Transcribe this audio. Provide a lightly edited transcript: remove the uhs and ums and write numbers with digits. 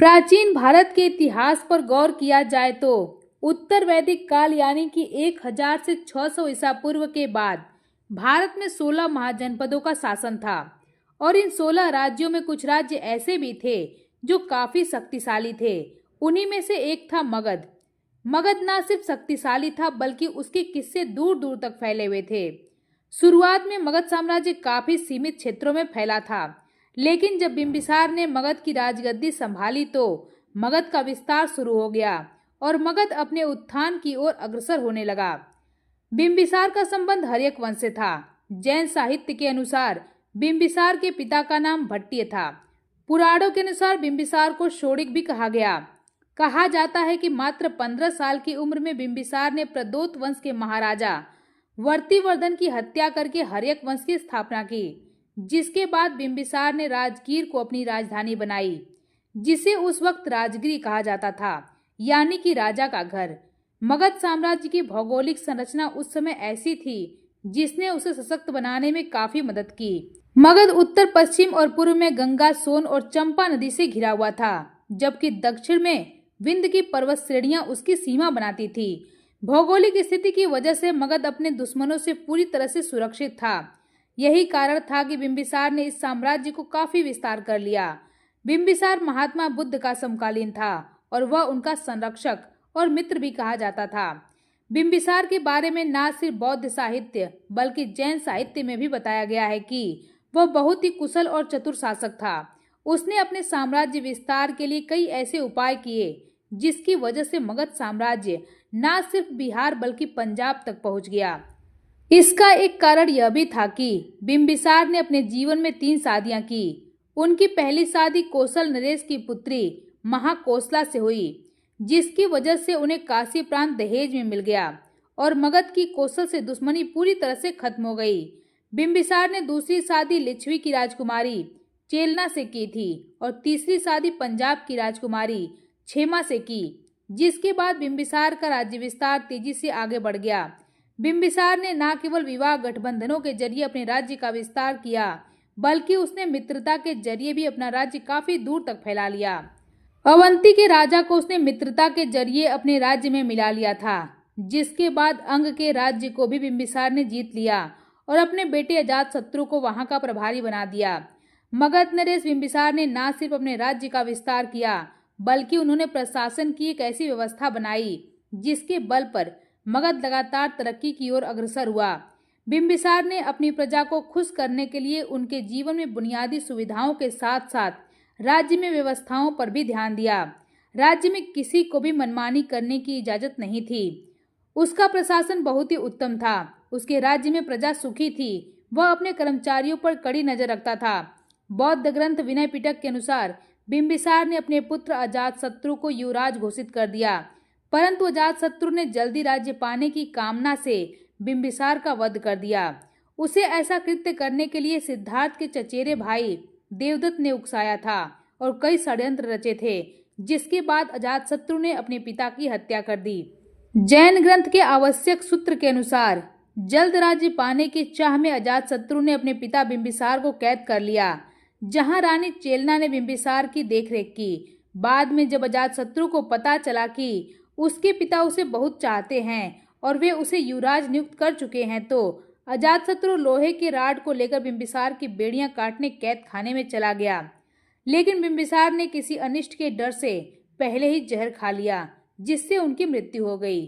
प्राचीन भारत के इतिहास पर गौर किया जाए तो उत्तर वैदिक काल यानी कि 1000 से 600 ईसा पूर्व के बाद भारत में 16 महाजनपदों का शासन था। और इन 16 राज्यों में कुछ राज्य ऐसे भी थे जो काफी शक्तिशाली थे। उन्हीं में से एक था मगध। मगध न सिर्फ शक्तिशाली था बल्कि उसके किस्से दूर दूर तक फैले हुए थे। शुरुआत में मगध साम्राज्य काफी सीमित क्षेत्रों में फैला था, लेकिन जब बिंबिसार ने मगध की राजगद्दी संभाली तो मगध का विस्तार शुरू हो गया और मगध अपने उत्थान की ओर अग्रसर होने लगा। बिंबिसार का संबंध हर्यक वंश से था। जैन साहित्य के अनुसार बिंबिसार के पिता का नाम भट्टिय था। पुराणों के अनुसार बिंबिसार को शोणिक भी कहा गया। कहा जाता है कि मात्र 15 साल की उम्र में बिंबिसार ने प्रदोत वंश के महाराजा वर्तिवर्धन की हत्या करके हर्यक वंश की स्थापना की, जिसके बाद बिंबिसार ने राजगीर को अपनी राजधानी बनाई, जिसे उस वक्त राजगिरी कहा जाता था, यानी कि राजा का घर। मगध साम्राज्य की भौगोलिक संरचना उस समय ऐसी थी जिसने उसे सशक्त बनाने में काफी मदद की। मगध उत्तर पश्चिम और पूर्व में गंगा, सोन और चंपा नदी से घिरा हुआ था, जबकि दक्षिण में विंध्य की पर्वत श्रेणियां उसकी सीमा बनाती थी। भौगोलिक स्थिति की वजह से मगध अपने दुश्मनों से पूरी तरह से सुरक्षित था। यही कारण था कि बिंबिसार ने इस साम्राज्य को काफी विस्तार कर लिया। बिंबिसार महात्मा बुद्ध का समकालीन था और वह उनका संरक्षक और मित्र भी कहा जाता था। बिंबिसार के बारे में न सिर्फ बौद्ध साहित्य बल्कि जैन साहित्य में भी बताया गया है कि वह बहुत ही कुशल और चतुर शासक था। उसने अपने साम्राज्य विस्तार के लिए कई ऐसे उपाय किए जिसकी वजह से मगध साम्राज्य न सिर्फ बिहार बल्कि पंजाब तक पहुंच गया। इसका एक कारण यह भी था कि बिंबिसार ने अपने जीवन में 3 शादियां की। उनकी पहली शादी कौशल नरेश की पुत्री महाकोसला से हुई, जिसकी वजह से उन्हें काशी प्रांत दहेज में मिल गया और मगध की कौशल से दुश्मनी पूरी तरह से खत्म हो गई। बिंबिसार ने दूसरी शादी लिच्छवी की राजकुमारी चेलना से की थी और तीसरी शादी पंजाब की राजकुमारी क्षेमा से की, जिसके बाद बिंबिसार का राज्य विस्तार तेजी से आगे बढ़ गया। बिंबिसार ने न केवल विवाह गठबंधनों के जरिए अपने राज्य का विस्तार किया बल्कि उसने मित्रता के जरिए भी अपना राज्य काफी दूर तक फैला लिया। अवंती के राजा को उसने मित्रता के जरिए अपने राज्य में मिला लिया था, जिसके बाद अंग के राज्य को भी बिंबिसार ने जीत लिया और अपने बेटे अजातशत्रु को वहां का प्रभारी बना दिया। मगध नरेश बिंबिसार ने न सिर्फ अपने राज्य का विस्तार किया बल्कि उन्होंने प्रशासन की एक ऐसी व्यवस्था बनाई जिसके बल पर मगध लगातार तरक्की की ओर अग्रसर हुआ। बिंबिसार ने अपनी प्रजा को खुश करने के लिए उनके जीवन में बुनियादी सुविधाओं के साथ साथ राज्य में व्यवस्थाओं पर भी ध्यान दिया। राज्य में किसी को भी मनमानी करने की इजाजत नहीं थी। उसका प्रशासन बहुत ही उत्तम था। उसके राज्य में प्रजा सुखी थी। वह अपने कर्मचारियों पर कड़ी नजर रखता था। बौद्ध ग्रंथ विनय पिटक के अनुसार बिंबिसार ने अपने पुत्र अजातशत्रु को युवराज घोषित कर दिया, परंतु अजातशत्रु ने जल्दी राज्य पाने की कामना से बिंबिसार का वध कर दिया। उसे ऐसा कृत्य करने के लिए सिद्धार्थ के चचेरे भाई देवदत्त ने उकसाया था और कई षड्यंत्र रचे थे, जिसके बाद अजातशत्रु ने अपने पिता की हत्या कर दी। जैन ग्रंथ के आवश्यक सूत्र के अनुसार जल्द राज्य पाने की चाह में अजातशत्रु ने अपने पिता बिंबिसार को कैद कर लिया, जहां रानी चेलना ने बिंबिसार की देखरेख की। बाद में जब अजातशत्रु को पता चला कि उसके पिता उसे बहुत चाहते हैं और वे उसे युवराज नियुक्त कर चुके हैं, तो अजातशत्रु लोहे के राड को लेकर बिंबिसार की बेड़ियां काटने कैद खाने में चला गया। लेकिन बिंबिसार ने किसी अनिष्ट के डर से पहले ही जहर खा लिया, जिससे उनकी मृत्यु हो गई।